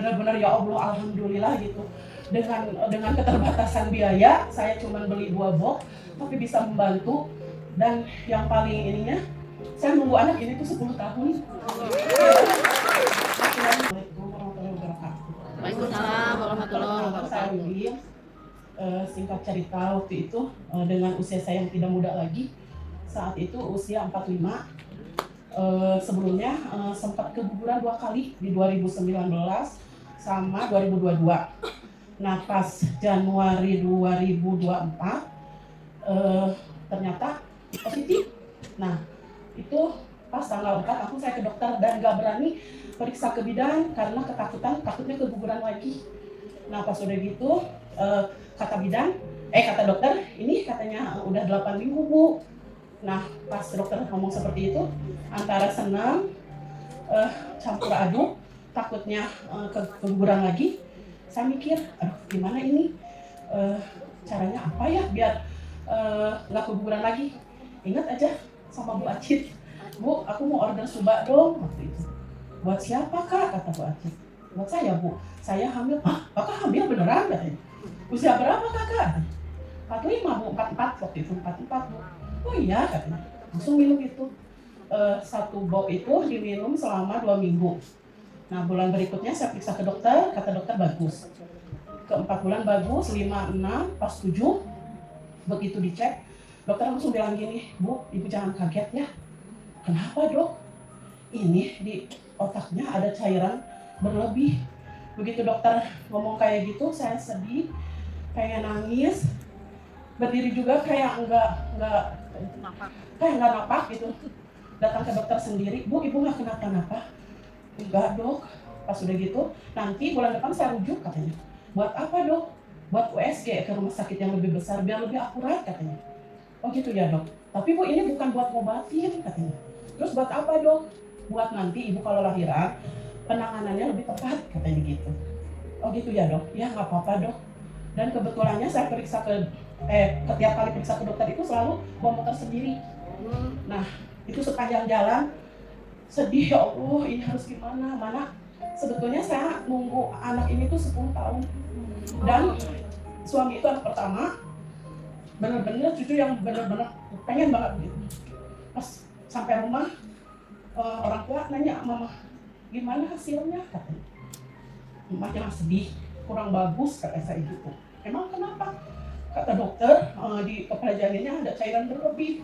benar-benar ya Allah alhamdulillah gitu. Dengan keterbatasan biaya, saya cuma beli 2 box tapi bisa membantu. Dan yang paling ininya, saya nunggu anak ini tuh 10 tahun. Assalamualaikum warahmatullahi wabarakatuh. Waalaikumsalam warahmatullahi Saya wabarakatuh. William. Singkat cerita, waktu itu dengan usia saya yang tidak muda lagi, saat itu usia 45. Sebelumnya sempat keguguran 2 kali di 2019 sama 2022. Nah pas Januari 2024 ternyata positif. Nah itu pas tanggal 4 saya ke dokter dan gak berani periksa ke bidan karena takutnya keguguran lagi. Nah pas udah gitu kata dokter ini katanya udah 8 minggu bu. Nah pas dokter ngomong seperti itu, antara senang campur aduk, takutnya keguguran lagi. Saya mikir, aduh gimana ini, caranya apa ya biar nggak keguguran lagi. Ingat aja sama Bu Acit, Bu aku mau order suba dong waktu itu. Buat siapa kak? Kata Bu Acit. Buat saya bu, saya hamil. Ah kakak hamil beneran katanya. Usia berapa kakak? 45 bu, 44 waktu itu, 44 bu. Oh iya katanya, langsung minum itu. 1 box itu diminum selama 2 minggu. Nah bulan berikutnya saya periksa ke dokter, kata dokter bagus. Ke 4 bulan bagus, 5, 6, pas 7 begitu dicek, dokter langsung bilang gini, Bu, ibu jangan kaget ya. Kenapa dok? Ini di otaknya ada cairan berlebih. Begitu dokter ngomong kayak gitu, saya sedih, pengen nangis, berdiri juga kayak nggak napak gitu. Datang ke dokter sendiri, Bu, ibu nggak kenapa-napa? Enggak dok. Pas udah gitu, nanti bulan depan saya rujuk katanya. Buat apa dok? Buat USG ke rumah sakit yang lebih besar biar lebih akurat katanya. Oh gitu ya dok. Tapi bu ini bukan buat ngobatin katanya. Terus buat apa dok? Buat nanti ibu kalau lahiran penanganannya lebih tepat katanya gitu. Oh gitu ya dok. Ya nggak apa-apa dok. Dan kebetulannya saya periksa setiap kali periksa ke dokter itu selalu bawa motor sendiri. Nah itu sepanjang jalan sedih, ya Allah ini harus gimana, mana sebetulnya saya nunggu anak ini tuh 10 tahun. Dan suami itu anak pertama, bener-bener cucu yang bener-bener pengen banget gitu. Pas sampai rumah orang tua nanya mama gimana hasilnya katanya. Mamanya sedih, kurang bagus kata saya gitu. Emang kenapa? Kata dokter di kepala janinnya ada cairan berlebih,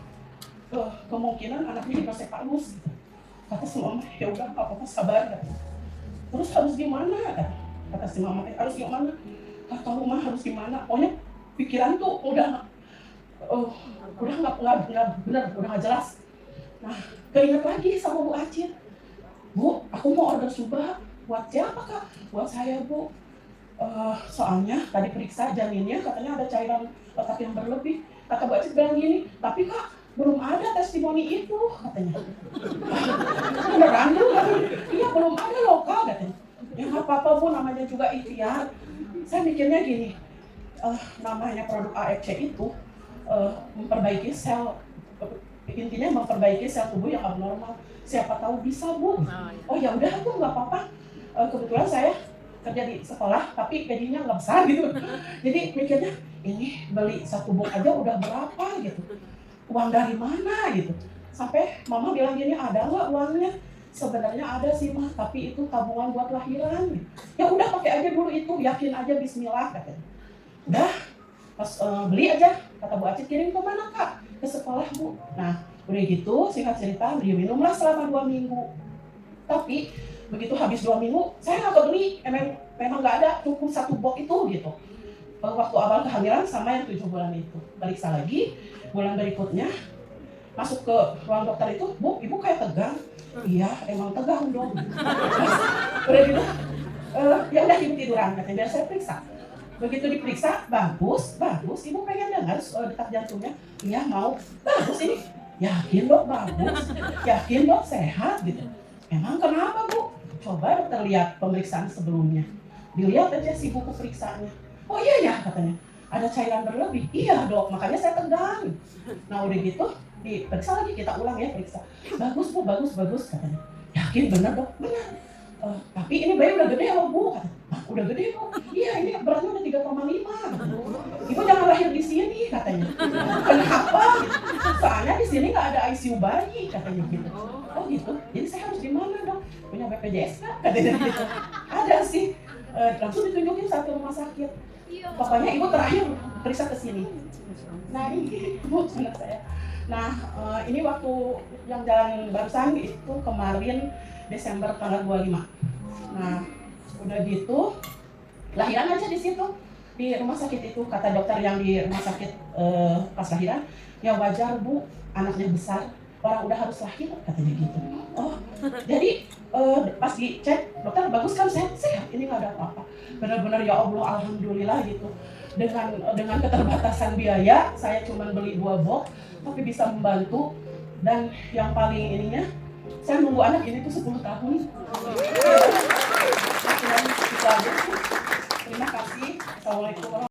kemungkinan anaknya hidrosefalus gitu. Kata si mama, ya udah nggak apa-apa sabar katanya. Terus harus gimana? Kata si mama, harus gimana? Kata rumah harus gimana? Pokoknya pikiran tuh udah nggak benar, udah nggak jelas. Nah, keinget lagi sama Bu Acit. Bu, aku mau order suba. Buat siapa kak? Buat saya bu. Soalnya tadi periksa janinnya katanya ada cairan otak yang berlebih. Kata Bu Acit bilang gini, tapi kak belum ada testimoni itu katanya. Beneran bu? Iya belum ada loh kak katanya. Ya nggak apa-apa bu, namanya juga ikhtiar. Saya mikirnya gini, namanya produk AFC itu memperbaiki sel, intinya memperbaiki sel tubuh yang abnormal. Siapa tahu bisa bu. Oh ya udah bu nggak apa-apa. Kebetulan saya kerja di sekolah tapi gajinya nggak besar gitu. Jadi mikirnya ini beli 1 box aja udah berapa gitu. Uang dari mana gitu. Sampai mama bilang gini, ada nggak uangnya? Sebenarnya ada sih mah, tapi itu tabungan buat lahiran. Ya udah pakai aja dulu itu, yakin aja bismillah katanya. Udah, pas beli aja, kata Bu Acit kirim ke mana kak? Ke sekolah bu. Nah udah gitu singkat cerita dia minumlah selama 2 minggu. Tapi begitu habis 2 minggu saya nggak kebeli, memang nggak ada, cukup 1 box itu gitu. Waktu awal kehamilan sama yang 7 bulan itu. Periksa lagi, bulan berikutnya masuk ke ruang dokter itu, bu, ibu kayak tegang. Iya, emang tegang dong. Udah gitu, ya udah ibu tiduran, katanya biar saya periksa. Begitu diperiksa, bagus, ibu pengen dengar detak jantungnya. Iya mau, bagus ini. Yakin dok bagus, yakin dok sehat gitu. Emang kenapa bu? Coba dokter lihat pemeriksaan sebelumnya. Dilihat aja si buku periksaannya. Oh iya ya katanya, ada cairan berlebih. Iya dok, makanya saya tegang. Nah udah gitu, diperiksa lagi, kita ulang ya periksa. Bagus bu, bagus katanya. Yakin bener dok? Bener. Tapi ini bayi udah gede loh bu katanya. udah gede kok. Iya ini beratnya udah 3,5. Ibu jangan lahir di sini katanya. Kenapa? Soalnya di sini nggak ada ICU bayi katanya gitu. Oh gitu. Jadi saya harus di mana dong? Punya BPJS nggak? Katanya gitu. Ada sih. Langsung ditunjukin satu rumah sakit. Pokoknya ibu terakhir periksa ke sini. Nah ini ibu anak saya. Nah ini waktu yang jalan barusan itu kemarin Desember tanggal 25. Nah udah gitu lahiran aja di situ di rumah sakit itu, kata dokter yang di rumah sakit pas lahiran, ya wajar bu, anaknya besar, orang udah harus lahir katanya gitu. Oh jadi pas dicek dokter bagus kan, sehat ini nggak ada apa-apa. Benar-benar ya Allah alhamdulillah gitu. Dengan keterbatasan biaya saya cuma beli 2 box tapi bisa membantu, dan yang paling ininya saya nunggu anak ini tuh 10 tahun. Terima kasih. Assalamualaikum warahmatullahi wabarakatuh.